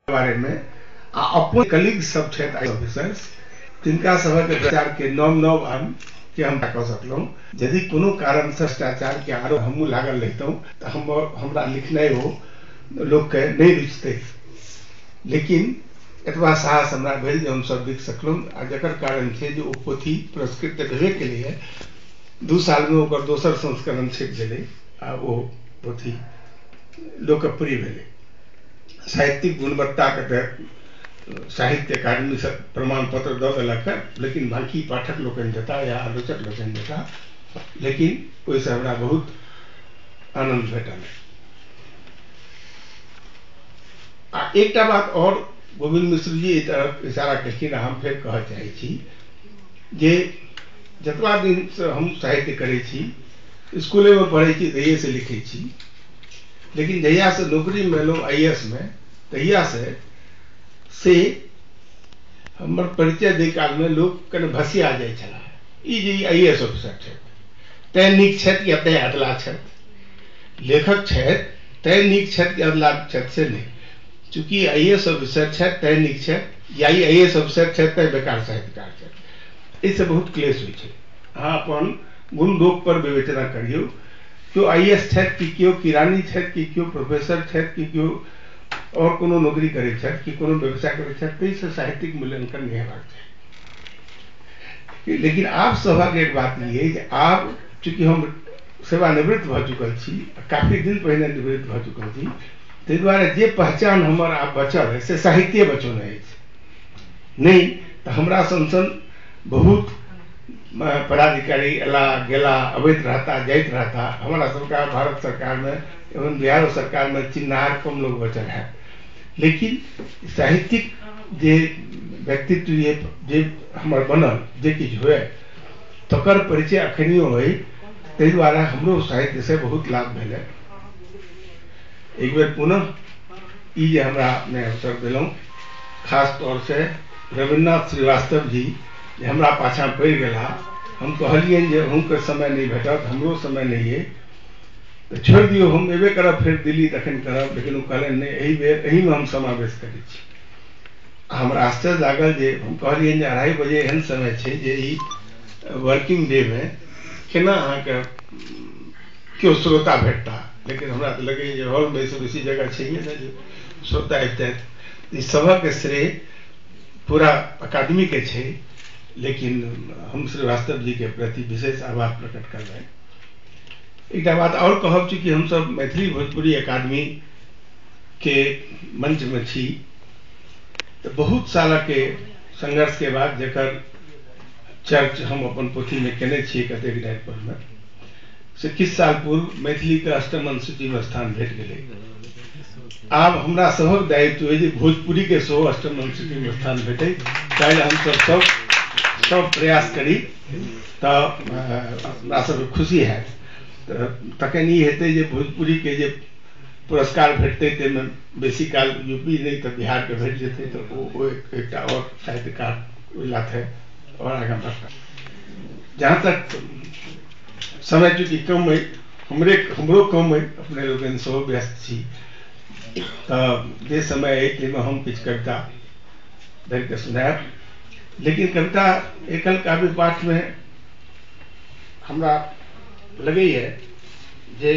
बारे में अपन कलीग सब छथि ऑफिसर्स तिनका सबक विचार के नव नव हम के हम कह सकलौं यदि कोनो कारण से भ्रष्टाचार के आरोप हमू लागल रहितौं तो हमरा लिखनाइ हो लोग के नहीं रुचते, लेकिन एतबा साहस हमरा भेल जे हम सब लिख सकलौं आ जकर कारण छै जे ओ पोथी पुरस्कृत भेबे के लिए 2 साल में ओकर दोसर संस्करण छपि गेलै आ ओ पोथी लोकप्रिय भेलै। साहित्यिक गुणवत्ता के तहत साहित्य अकादमी से प्रमाण पत्र दऽ देलक है, लेकिन बाकी पाठक लोकनि देता या आलोचक लोकनि देता, लेकिन ओहिसँ हमरा बहुत आनंद भेटल। आ एकटा बात और गोविंद मिश्र जी एहि तरफ इशारा केलखिन, हम फेर कहऽ चाहै छी जे जतबा दिन से हम साहित्य करै छी, स्कूले में पढ़ै छी तहिए से लिखै छी, लेकिन जहिया से नौकरी मिलल IAS में तहिया से हमर परिचय दै काल में लोग कने भसिया जाइ छला, ई जे IAS ऑफिसर छथि तैं नीक छथि या तैं अधला छथि, लेखक छथि तैं नीक छथि या अधला छथि से नहीं, चूंकि IAS ऑफिसर छथि तैं नीक छथि या IAS ऑफिसर छथि तैं बेकार साहित्यकार छथि, इससे बहुत क्लेश होइ छै। अहाँ अपन गुण दोष पर विवेचना करियौ, क्यों IAS छथि कि क्यों किरानी छथि कि क्यों प्रोफेसर छथि कि क्यों और कोनो नौकरी करै छथि कि कोनो व्यवसाय करै छथि, ताहिसँ साहित्यिक मूल्यांकन नहीं हेबाक चाही। लेकिन आब सभक एक बात ई है जे आब चूंकि हम सेवानिवृत्त भऽ चुकल छी, काफी दिन पहिने निवृत्त भऽ चुकल छी, ताहि दुआरे जे पहचान हमर आब बचल है से साहित्य बचल अछि, नहीं तो हमरा सन बहुत पदाधिकारी एला गेला अबैत रहता जाइत रहता, हमारा सरकार भारत सरकार में एवं बिहार सरकार में चिन्हहार कम लोग बचल है, लेकिन साहित्यिक जे व्यक्तित्व जे हमर बनल जे किछु हुए तकर परिचय अखनियो है, ताहि दुआरे हमरो साहित्य से बहुत लाभ भेलै। एक बेर पुनः ई जे हमरा अपने अवसर दिलौं, खास तौर से रविन्द्रनाथ श्रीवास्तव जी जे हमरा पाछा पड़ि गेला, हम कहलियनि जे हुनकर समय नहीं भेटत, हमरो समय नहीं है, तो छोड़ दियो हम एबे करब फिर दिल्ली तखन करब, लेकिन वो कहलनि नहीं एही बेर एही में हम समावेश करै छी। हमरा आश्चर्य लागल जे हम कहलियनि जे 2:30 बजे एहन समय छै जे ई वर्किंग डे में केना अहाँके क्यों श्रोता भेटता, लेकिन हमरा तो लगे जे हॉल में से बेसी जगह चाहिए ना जो श्रोता अबितै। ई सबक श्रेय पूरा अकादमी के छै, लेकिन हम श्रीवास्तव जी के प्रति विशेष आभार प्रकट करबनि। एक बात और कहब कि हम सब मैथिली भोजपुरी अकादमी के मंच में छी, तो बहुत साल के संघर्ष के बाद जकर चर्च हम अपन पोथी में केने छी कतेक डाइट पर में से किछु साल पूर्व मैथिली के अष्टम सूची में स्थान भेट गेलै। आब हमरा सबक दायित्व है जे भोजपुरी के सेहो अष्टम सूची में स्थान भेटै, ताहि हम सब प्रयास करी तो हमरा सब खुशी है। तखन ई हेतै जे भोजपुरी के जे पुरस्कार भेटतै ताहिमे बेसी काल यूपी नहीं तो बिहार के भेट जेतै, तो वो एकटा और साहित्यकार ओहि लाथे और आगाँ बढ़ता। जहाँ तक समय चूँकि कम है, हमरो कम है, अपने लोगन सेहो व्यस्त छी, तो जे समय है ताहिमे हम किछु कविता धरि के सुनायब। लेकिन कविता एकल काव्य पाठ में हमरा लगे है जे